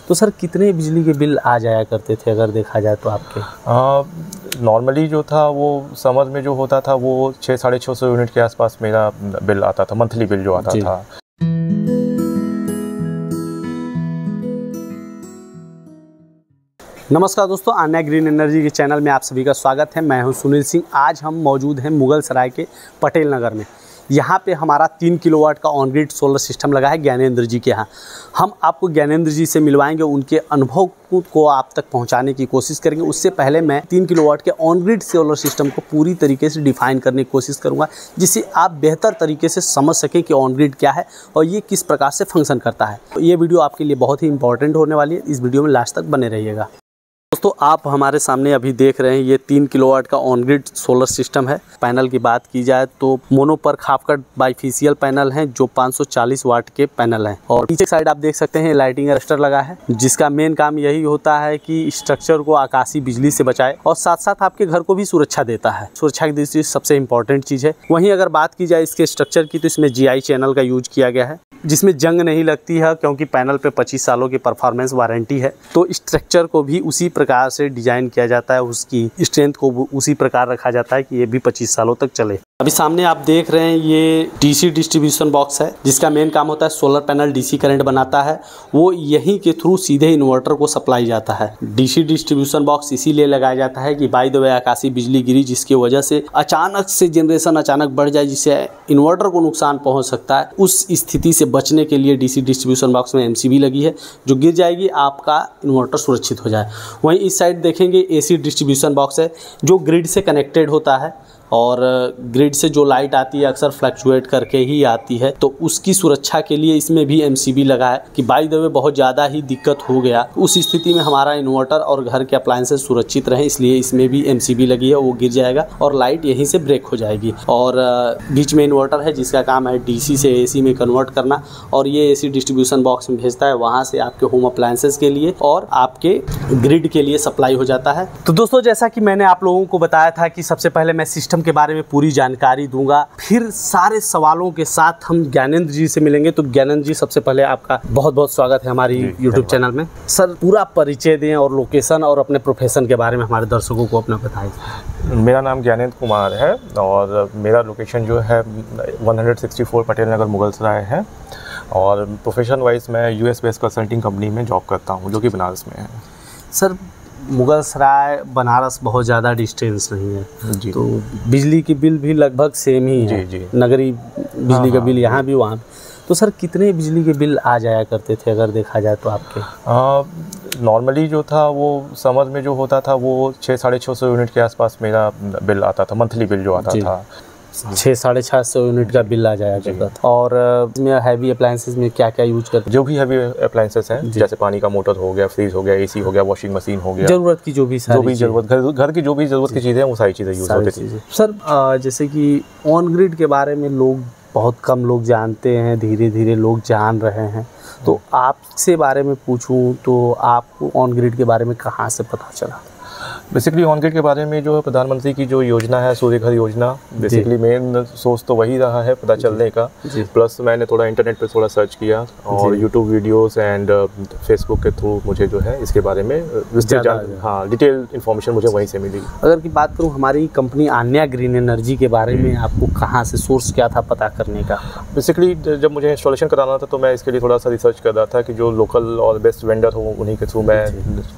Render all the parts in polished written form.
तो सर कितने बिजली के बिल आ जाया करते थे अगर देखा जाए तो आपके? नॉर्मली जो था वो समर में जो होता था वो 600-650 यूनिट के आसपास मेरा बिल आता था, मंथली बिल जो आता था। नमस्कार दोस्तों, आन्या ग्रीन एनर्जी के चैनल में आप सभी का स्वागत है। मैं हूं सुनील सिंह। आज हम मौजूद हैं मुगल सराय के पटेल नगर में। यहाँ पे हमारा 3 किलोवाट का ऑन ग्रिड सोलर सिस्टम लगा है ज्ञानेंद्र जी के यहाँ। हम आपको ज्ञानेंद्र जी से मिलवाएंगे, उनके अनुभव को आप तक पहुँचाने की कोशिश करेंगे। उससे पहले मैं 3 किलोवाट के ऑन ग्रिड सोलर सिस्टम को पूरी तरीके से डिफाइन करने की कोशिश करूँगा, जिससे आप बेहतर तरीके से समझ सकें कि ऑन ग्रिड क्या है और ये किस प्रकार से फंक्शन करता है। तो ये वीडियो आपके लिए बहुत ही इंपॉर्टेंट होने वाली है। इस वीडियो में लास्ट तक बने रहिएगा। दोस्तों, आप हमारे सामने अभी देख रहे हैं ये 3 किलोवाट का ऑन ग्रिड सोलर सिस्टम है। पैनल की बात की जाए तो मोनो पर खापकट बाइफेशियल पैनल हैं जो 540 वाट के पैनल हैं। और पीछे साइड आप देख सकते हैं लाइटिंग अरेस्टर लगा है, जिसका मेन काम यही होता है कि स्ट्रक्चर को आकाशीय बिजली से बचाए और साथ साथ आपके घर को भी सुरक्षा देता है। सुरक्षा की दृष्टि से सबसे इंपॉर्टेंट चीज़ है। वहीं अगर बात की जाए इसके स्ट्रक्चर की तो इसमें GI चैनल का यूज किया गया है, जिसमें जंग नहीं लगती है क्योंकि पैनल पे 25 सालों की परफॉर्मेंस वारंटी है। तो स्ट्रक्चर को भी उसी प्रकार से डिजाइन किया जाता है, उसकी स्ट्रेंथ को उसी प्रकार रखा जाता है कि ये भी 25 सालों तक चले। अभी सामने आप देख रहे हैं ये DC डिस्ट्रीब्यूशन बॉक्स है, जिसका मेन काम होता है सोलर पैनल DC करंट बनाता है, वो यहीं के थ्रू सीधे इन्वर्टर को सप्लाई जाता है। DC डिस्ट्रीब्यूशन बॉक्स इसीलिए लगाया जाता है कि बाय द वे आकाशीय बिजली गिरी जिसकी वजह से अचानक से जनरेशन अचानक बढ़ जाए, जिससे इन्वर्टर को नुकसान पहुंच सकता है। उस स्थिति से बचने के लिए DC डिस्ट्रीब्यूशन बॉक्स में MCB लगी है, जो गिर जाएगी आपका इन्वर्टर सुरक्षित हो जाए। वहीं इस साइड देखेंगे AC डिस्ट्रीब्यूशन बॉक्स है, जो ग्रिड से कनेक्टेड होता है और ग्रिड से जो लाइट आती है अक्सर फ्लक्चुएट करके ही आती है, तो उसकी सुरक्षा के लिए इसमें भी MCB लगा है कि बाय द वे बहुत ज़्यादा ही दिक्कत हो गया, उस स्थिति में हमारा इन्वर्टर और घर के अप्लायंसेस सुरक्षित रहें, इसलिए इसमें भी MCB लगी है। वो गिर जाएगा और लाइट यहीं से ब्रेक हो जाएगी। और बीच में इन्वर्टर है जिसका काम है DC से AC में कन्वर्ट करना, और ये AC डिस्ट्रीब्यूशन बॉक्स में भेजता है, वहाँ से आपके होम अप्लायंसेस के लिए और आपके ग्रिड के लिए सप्लाई हो जाता है। तो दोस्तों, जैसा कि मैंने आप लोगों को बताया था कि सबसे पहले मैं सिस्टम के बारे में पूरी जानकारी दूंगा, फिर सारे सवालों के साथ हम ज्ञानेंद्र जी से मिलेंगे। तो ज्ञानेंद्र जी, सबसे पहले आपका बहुत बहुत स्वागत है हमारी YouTube चैनल में। सर, पूरा परिचय दें और लोकेशन और अपने प्रोफेशन के बारे में हमारे दर्शकों को अपना बताएं। मेरा नाम ज्ञानेंद्र कुमार है और मेरा लोकेशन जो है 164 पटेल नगर मुगल सराय है, और प्रोफेशन वाइज मैं US बेस्ड कंसल्टिंग कंपनी में जॉब करता हूँ, जो कि बनारस में है। सर, मुगल सराय बनारस बहुत ज़्यादा डिस्टेंस नहीं है जी, तो बिजली की बिल भी लगभग सेम ही है जी। नगरी बिजली का बिल यहाँ भी वहाँ। तो सर, कितने बिजली के बिल आ जाया करते थे अगर देखा जाए तो आपके? नॉर्मली जो था वो समर में जो होता था वो 600-650 यूनिट के आसपास मेरा बिल आता था, मंथली बिल जो आता था। 600-650 यूनिट का बिल आ जाया करता था। और इसमें हैवी अप्लायंसेस में क्या क्या यूज करते? जो भी हैवी अप्लायंसेस हैं, जैसे पानी का मोटर हो गया, फ्रीज हो गया, AC हो गया, वॉशिंग मशीन हो गया, जरूरत की जो भी जरूरत घर की जो भी जरूरत की चीज़ें हैं, वो सारी चीज़ें यूज होती थी। सर, जैसे कि ऑन ग्रिड के बारे में लोग बहुत कम लोग जानते हैं, धीरे धीरे लोग जान रहे हैं, तो आपसे बारे में पूछूं तो आपको ऑन ग्रिड के बारे में कहाँ से पता चला? बेसिकली ऑन ग्रिड के बारे में जो प्रधानमंत्री की जो योजना है, सूर्य घर योजना, बेसिकली मेन सोर्स तो वही रहा है पता चलने का। प्लस मैंने थोड़ा इंटरनेट पे थोड़ा सर्च किया और यूट्यूब वीडियोस एंड फेसबुक के थ्रू मुझे जो है इसके बारे में डिटेल इन्फॉर्मेशन मुझे वहीं से मिली। अगर की बात करूँ हमारी कंपनी आन्या ग्रीन एनर्जी के बारे में, आपको कहाँ से सोर्स क्या था पता करने का? बेसिकली जब मुझे इंस्टॉलेशन कराना था तो मैं इसके लिए थोड़ा सा रिसर्च कर रहा था कि जो लोकल और बेस्ट वेंडर हो उन्हीं के थ्रू मैं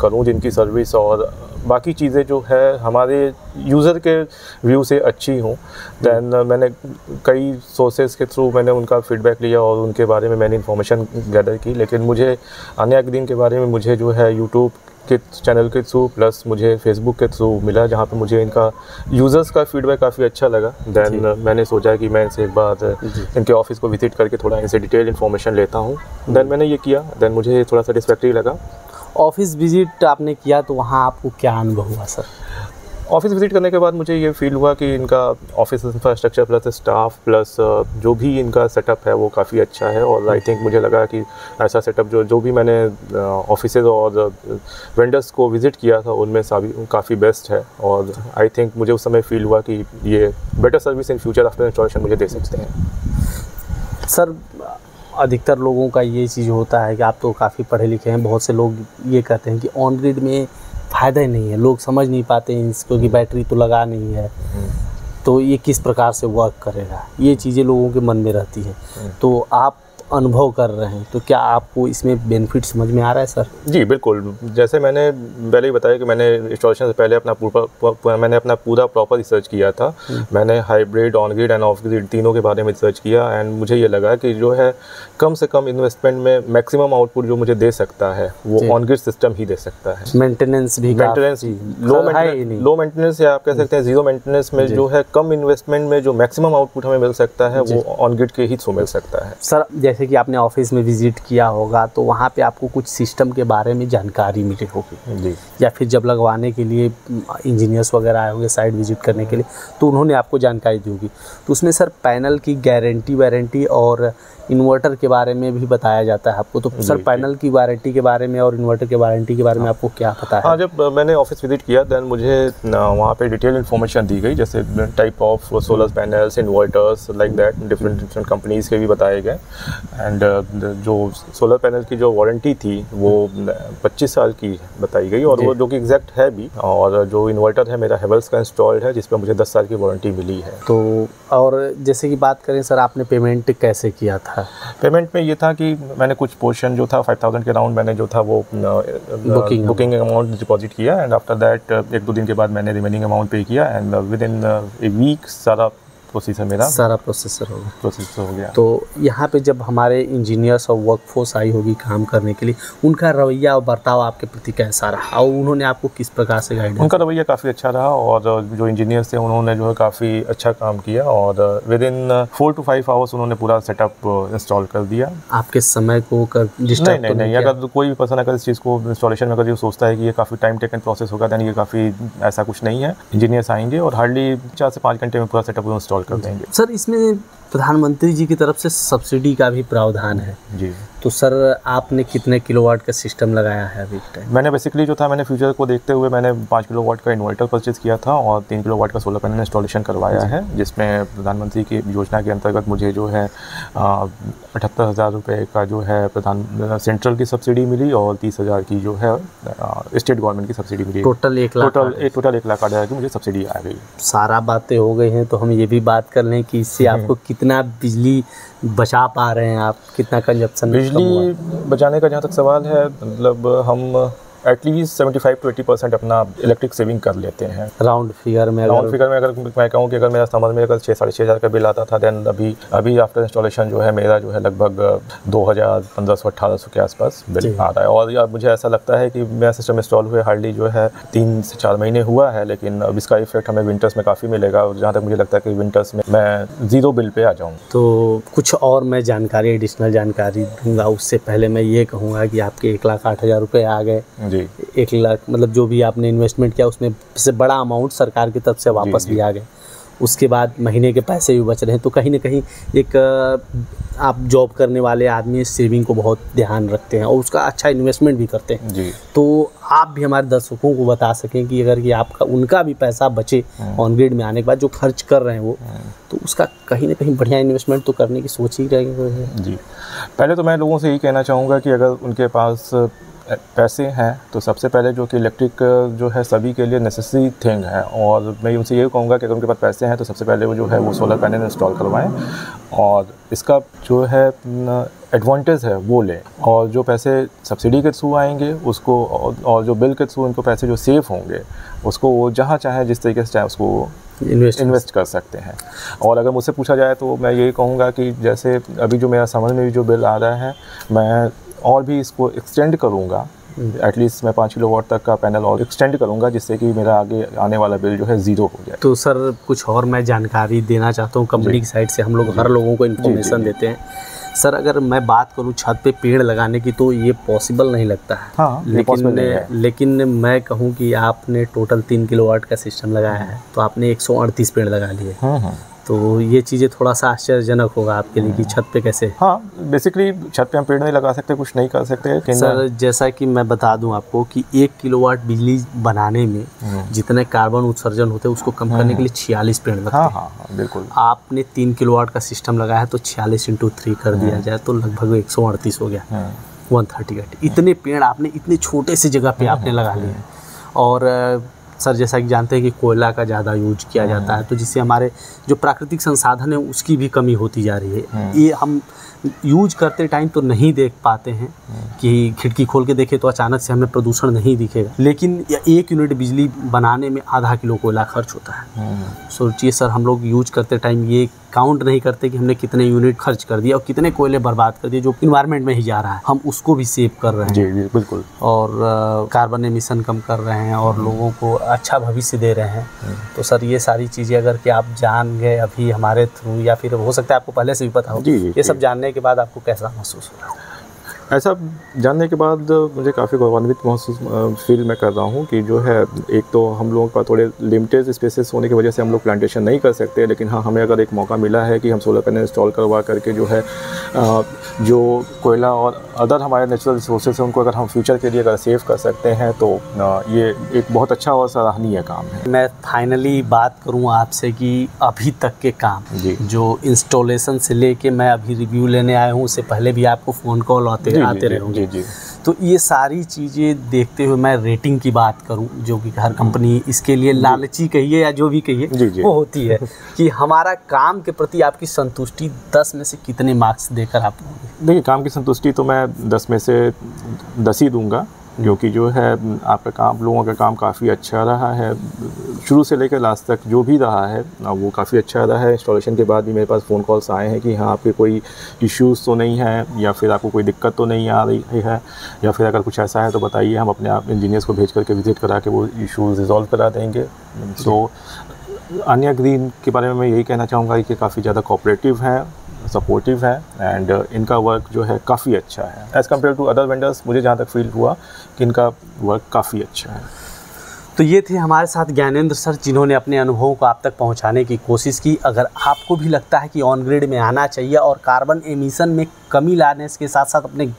करूँ, जिनकी सर्विस और बाकी चीज़ें जो है हमारे यूज़र के व्यू से अच्छी हों। दैन मैंने कई सोर्सेज के थ्रू मैंने उनका फीडबैक लिया और उनके बारे में मैंने इन्फॉर्मेशन गैदर की। लेकिन मुझे आन्या ग्रीन के बारे में मुझे जो है यूट्यूब के चैनल के थ्रू प्लस मुझे फेसबुक के थ्रू मिला, जहाँ पे मुझे इनका यूज़र्स का फीडबैक काफ़ी अच्छा लगा। दैन मैंने सोचा कि मैं इनसे एक बार इनके ऑफिस को विजिट करके थोड़ा इनसे डिटेल इन्फॉर्मेशन लेता हूँ। दैन मैंने ये किया, दैन मुझे थोड़ा सेटिस्फैक्ट्री लगा। ऑफिस विजिट आपने किया तो वहाँ आपको क्या अनुभव हुआ सर? ऑफिस विजिट करने के बाद मुझे ये फील हुआ कि इनका office infrastructure plus staff plus जो भी इनका सेटअप है वो काफ़ी अच्छा है। और आई थिंक मुझे लगा कि ऐसा सेटअप जो भी मैंने ऑफिसेज और वेंडर्स को विज़िट किया था उनमें सभी काफ़ी बेस्ट है। और आई थिंक मुझे उस समय फील हुआ कि ये better service in future after installation मुझे दे सकते हैं। सर अधिकतर लोगों का ये चीज़ होता है कि आप तो काफ़ी पढ़े लिखे हैं, बहुत से लोग ये कहते हैं कि ऑन ग्रिड में फ़ायदा ही नहीं है, लोग समझ नहीं पाते हैं इसको कि बैटरी तो लगा नहीं है, तो ये किस प्रकार से वर्क करेगा, ये चीज़ें लोगों के मन में रहती हैं। तो आप अनुभव कर रहे हैं, तो क्या आपको इसमें बेनिफिट समझ में आ रहा है सर? जी बिल्कुल, जैसे मैंने पहले ही बताया कि मैंने इंस्टॉलेशन से पहले मैंने अपना पूरा प्रॉपर रिसर्च किया था। मैंने hybrid, on grid end of grid तीनों के बारे में रिसर्च किया एंड मुझे ये लगा कि जो है कम से कम इन्वेस्टमेंट में मैक्सिमम आउटपुट जो मुझे दे सकता है वो ऑन ग्रिड सिस्टम ही दे सकता है। मेंटेनेंस भी लो मेंटेनेंस या आप कह सकते हैं जीरो मेंटेनेंस में जो है कम इन्वेस्टमेंट में जो मैक्सिमम आउटपुट हमें मिल सकता है वो ऑन ग्रिड के ही थ्रू मिल सकता है। सर जैसे कि आपने ऑफिस में विजिट किया होगा तो वहाँ पे आपको कुछ सिस्टम के बारे में जानकारी मिली होगी जी, या फिर जब लगवाने के लिए इंजीनियर्स वगैरह आए होंगे साइट विजिट करने के लिए तो उन्होंने आपको जानकारी दी होगी। तो उसमें सर पैनल की वारंटी और इन्वर्टर के बारे में भी बताया जाता है आपको, तो सर पैनल की वारंटी के बारे में और इन्वर्टर के वारंटी के बारे में आपको क्या पता है? हाँ, जब मैंने ऑफिस विजिट किया देन मुझे वहाँ पे डिटेल इन्फॉर्मेशन दी गई, जैसे type of solar panels, inverters like that, different companies के भी बताए गए। एंड जो सोलर पैनल की जो वारंटी थी वो 25 साल की बताई गई और वो जो कि एग्जैक्ट है भी। और जो इन्वर्टर है मेरा हेवल्स का इंस्टॉल्ड है जिस पर मुझे 10 साल की वारंटी मिली है। तो और जैसे कि बात करें सर, आपने पेमेंट कैसे किया था? पेमेंट में ये था कि मैंने कुछ पोर्शन जो था 5000 के अराउंड मैंने जो था वो बुकिंग अमाउंट डिपॉजिट किया एंड आफ्टर दैट 1-2 दिन के बाद मैंने रिमेनिंग अमाउंट पे किया and within a week सारा प्रोसेसर हो गया। तो यहाँ पे जब हमारे इंजीनियर्स और वर्कफोर्स आई होगी काम करने के लिए, उनका रवैया और बर्ताव आपके प्रति कैसा रहा और उन्होंने आपको किस प्रकार से गाइड? उनका रवैया काफ़ी अच्छा रहा और जो इंजीनियर्स थे उन्होंने जो है काफ़ी अच्छा काम किया और विद इन 4 to 5 आवर्स उन्होंने पूरा सेटअप इंस्टॉल कर दिया। आपके समय को डिस्टर्ब नहीं, अगर कोई भी पर्सन अगर इस चीज़ को इंस्टॉलेशन में अगर ये सोचता है कि ये काफ़ी टाइम टेकन प्रोसेस होगा दैन ये काफ़ी ऐसा कुछ नहीं है। इंजीनियर्स आएंगे और हार्डली 4 से 5 घंटे में पूरा सेटअप इंस्टॉल कर देंगे। सर इसमें प्रधानमंत्री जी की तरफ से सब्सिडी का भी प्रावधान है जी, तो सर आपने कितने किलोवाट का सिस्टम लगाया है अभी टाइम? मैंने बेसिकली जो था मैंने फ्यूचर को देखते हुए मैंने 5 किलोवाट का इन्वर्टर परचेज किया था और 3 किलोवाट का सोलर पैनल इंस्टॉलेशन करवाया है, जिसमें प्रधानमंत्री की योजना के अंतर्गत मुझे जो है 78,000 रुपये का जो है सेंट्रल की सब्सिडी मिली और 30,000 की जो है स्टेट गवर्नमेंट की सब्सिडी मिली। टोटल 1 लाख टोटल 1,08,000 की मुझे सब्सिडी आ गई। सारा बातें हो गई हैं तो हम ये भी बात कर लें कि इससे आपको कितना बिजली बचा पा रहे हैं, आप कितना कंजप्शन? बिजली बचाने का जहाँ तक सवाल है, मतलब हम एटलीस्ट 75 to 80% अपना इलेक्ट्रिक सेविंग कर लेते हैं। राउंड फिगर में अगर मैं कहूँ कि अगर मेरा समर में अगर 6-6,500 का बिल आता था देन अभी आफ्टर इंस्टॉलेशन जो है मेरा जो है लगभग 2,1500-1,800 के आसपास बिल आ रहा है। और यार मुझे ऐसा लगता है कि मेरा सिस्टम इंस्टॉल हुए हार्डली जो है 3 से 4 महीने हुआ है, लेकिन अब इसका इफेक्ट हमें विंटर्स में काफ़ी मिलेगा और जहाँ तक मुझे लगता है कि विंटर्स में मैं ज़ीरो बिल पे आ जाऊँ। तो कुछ और मैं जानकारी एडिशनल जानकारी दूंगा, उससे पहले मैं ये कहूँगा कि आपके 1,08,000 रुपये आ गए जी। 1 लाख मतलब जो भी आपने इन्वेस्टमेंट किया उसमें से बड़ा अमाउंट सरकार की तरफ से वापस भी आ गए। उसके बाद महीने के पैसे भी बच रहे हैं, तो कहीं ना कहीं एक आप जॉब करने वाले आदमी सेविंग को बहुत ध्यान रखते हैं और उसका अच्छा इन्वेस्टमेंट भी करते हैं जी। तो आप भी हमारे दर्शकों को बता सकें कि अगर कि आपका उनका भी पैसा बचे ऑन ग्रिड में आने के बाद जो खर्च कर रहे हैं वो, तो उसका कहीं ना कहीं बढ़िया इन्वेस्टमेंट तो करने की सोच ही रहेगी जी। पहले तो मैं लोगों से यही कहना चाहूँगा कि अगर उनके पास पैसे हैं तो सबसे पहले जो कि इलेक्ट्रिक जो है सभी के लिए नेसेसरी थिंग है, और मैं उनसे यही कहूँगा कि अगर उनके पास पैसे हैं तो सबसे पहले वो जो है वो सोलर पैनल इंस्टॉल करवाएं और इसका जो है एडवांटेज है वो लें, और जो पैसे सब्सिडी के थ्रू आएंगे उसको और जो बिल के थ्रू उनको पैसे जो सेव होंगे उसको वो जहाँ चाहे जिस तरीके से चाहे उसको इन्वेस्ट कर सकते हैं। और अगर मुझसे पूछा जाए तो मैं यही कहूँगा कि जैसे अभी जो मेरा समझ में भी जो बिल आ रहा है मैं और भी इसको एक्सटेंड करूँगा, एटलीस्ट मैं 5 किलोवाट तक का पैनल और एक्सटेंड करूँगा जिससे कि मेरा आगे आने वाला बिल जो है ज़ीरो हो जाए। तो सर कुछ और मैं जानकारी देना चाहता हूँ, कंपनी की साइड से हम लोग हर लोगों को इन्फॉर्मेशन देते हैं। सर अगर मैं बात करूँ छत पे पेड़ लगाने की तो ये पॉसिबल नहीं लगता है। हाँ, लेकिन मैं कहूँ कि आपने टोटल 3 किलोवाट का सिस्टम लगाया है तो आपने 138 पेड़ लगा लिए। तो ये चीज़ें थोड़ा सा आश्चर्यजनक होगा आपके लिए कि छत पे कैसे। हाँ, बेसिकली छत पे हम पेड़ नहीं लगा सकते, कुछ नहीं कर सकते। सर जैसा कि मैं बता दूं आपको कि 1 किलोवाट बिजली बनाने में जितने कार्बन उत्सर्जन होते हैं उसको कम करने के लिए 46 पेड़ लगते हैं। हाँ, बिल्कुल। आपने 3 किलोवाट का सिस्टम लगाया है तो 46 × 3 कर दिया जाए तो लगभग 138 हो गया, 138। इतने पेड़ आपने इतने छोटे से जगह पे आपने लगा लिए। और सर जैसा कि जानते हैं कि कोयला का ज़्यादा यूज किया जाता है, तो जिससे हमारे जो प्राकृतिक संसाधन है उसकी भी कमी होती जा रही है। ये हम यूज करते टाइम तो नहीं देख पाते हैं कि खिड़की खोल के देखें तो अचानक से हमें प्रदूषण नहीं दिखेगा, लेकिन 1 यूनिट बिजली बनाने में आधा किलो कोयला खर्च होता है। सोचिए सर, हम लोग यूज करते टाइम ये काउंट नहीं करते कि हमने कितने यूनिट खर्च कर दिया और कितने कोयले बर्बाद कर दिए जो इन्वायरमेंट में ही जा रहा है। हम उसको भी सेव कर रहे हैं। जी बिल्कुल। और कार्बन एमिशन कम कर रहे हैं और लोगों को अच्छा भविष्य दे रहे हैं। तो सर ये सारी चीज़ें अगर कि आप जान गए अभी हमारे थ्रू, या फिर हो सकता है आपको पहले से भी पता हो, ये सब जानने के बाद आपको कैसा महसूस हो रहा है? ऐसा जानने के बाद मुझे काफ़ी गौरवान्वित महसूस फील मैं कर रहा हूँ कि जो है, एक तो हम लोगों का थोड़े लिमिटेड स्पेसेस होने की वजह से हम लोग प्लांटेशन नहीं कर सकते, लेकिन हाँ, हमें अगर एक मौका मिला है कि हम सोलर पैनल इंस्टॉल करवा करके जो है जो कोयला और अदर हमारे नेचुरल रिसोर्सेज हैं उनको अगर हम फ्यूचर के लिए अगर सेव कर सकते हैं तो ये एक बहुत अच्छा और सराहनीय काम है। मैं फाइनली बात करूँ आपसे कि अभी तक के काम जो इंस्टॉलेशन से लेके मैं अभी रिव्यू लेने आया हूँ, उससे पहले भी आपको फ़ोन कॉल आते रहे होंगे। तो ये सारी चीज़ें देखते हुए मैं रेटिंग की बात करूं, जो कि हर कंपनी इसके लिए लालची कहिए या जो भी कहिए वो होती है कि हमारा काम के प्रति आपकी संतुष्टि 10 में से कितने मार्क्स देकर आप? देखिए, काम की संतुष्टि तो मैं 10 में से 10 ही दूंगा, क्योंकि जो है आपका काम, लोगों का काम काफ़ी अच्छा रहा है शुरू से लेकर लास्ट तक। जो भी रहा है वो काफ़ी अच्छा रहा है। इंस्टॉलेशन के बाद भी मेरे पास फ़ोन कॉल्स आए हैं कि हाँ, आपके कोई इश्यूज़ तो नहीं है, या फिर आपको कोई दिक्कत तो नहीं आ रही है, या फिर अगर कुछ ऐसा है तो बताइए, हम अपने आप इंजीनियर्स को भेज करके विजिट करा के वो इशूज़ रिजॉल्व करा देंगे। तो आन्या ग्रीन के बारे में मैं यही कहना चाहूँगा कि काफ़ी ज़्यादा कोऑपरेटिव हैं, सपोर्टिव है, एंड इनका वर्क जो है काफ़ी अच्छा है as compare to other vendors. मुझे जहाँ तक फील हुआ कि इनका वर्क काफ़ी अच्छा है। तो ये थे हमारे साथ ज्ञानेंद्र सर, जिन्होंने अपने अनुभवों को आप तक पहुंचाने की कोशिश की। अगर आपको भी लगता है कि ऑन ग्रिड में आना चाहिए और कार्बन एमिशन में कमी लाने के साथ साथ अपने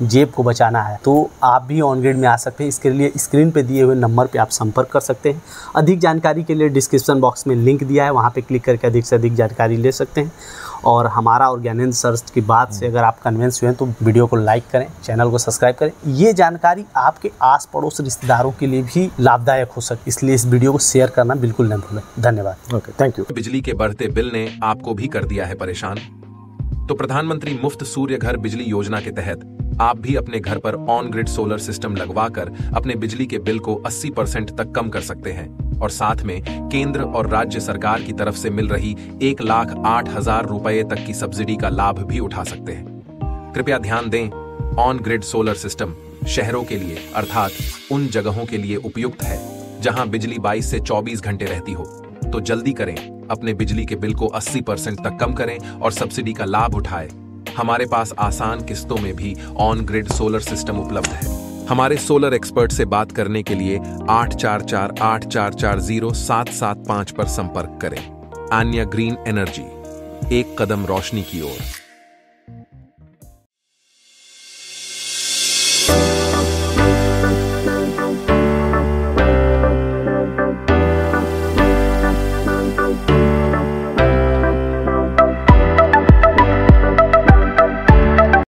जेब को बचाना है, तो आप भी ऑन ग्रिड में आ सकते हैं। इसके लिए स्क्रीन पे दिए हुए नंबर पे आप संपर्क कर सकते हैं। अधिक जानकारी के लिए डिस्क्रिप्शन बॉक्स में लिंक दिया है, वहाँ पे क्लिक करके अधिक से अधिक जानकारी ले सकते हैं। और हमारा और ज्ञानेंद्र सर की बात से अगर आप कन्विंस हुए हैं तो वीडियो को लाइक करें, चैनल को सब्सक्राइब करें। ये जानकारी आपके आस पड़ोस रिश्तेदारों के लिए भी लाभदायक हो सकती है, इसलिए इस वीडियो को शेयर करना बिल्कुल न भूलें। धन्यवाद। Okay, thank you. बिजली के बढ़ते बिल ने आपको भी कर दिया है परेशान? तो प्रधानमंत्री मुफ्त सूर्य घर बिजली योजना के तहत आप भी अपने घर पर ऑन ग्रिड सोलर सिस्टम लगवाकर अपने बिजली के बिल को 80% तक कम कर सकते हैं, और साथ में केंद्र और राज्य सरकार की तरफ से मिल रही 1,08,000 रुपए तक की सब्सिडी का लाभ भी उठा सकते हैं। कृपया ध्यान दें, ऑन ग्रिड सोलर सिस्टम शहरों के लिए, अर्थात उन जगहों के लिए उपयुक्त है जहां बिजली 22 से 24 घंटे रहती हो। तो जल्दी करें, अपने बिजली के बिल को 80% तक कम करें और सब्सिडी का लाभ उठाएं। हमारे पास आसान किस्तों में भी ऑन ग्रिड सोलर सिस्टम उपलब्ध है। हमारे सोलर एक्सपर्ट से बात करने के लिए 8448440775 पर संपर्क करें। आन्या ग्रीन एनर्जी, एक कदम रोशनी की ओर।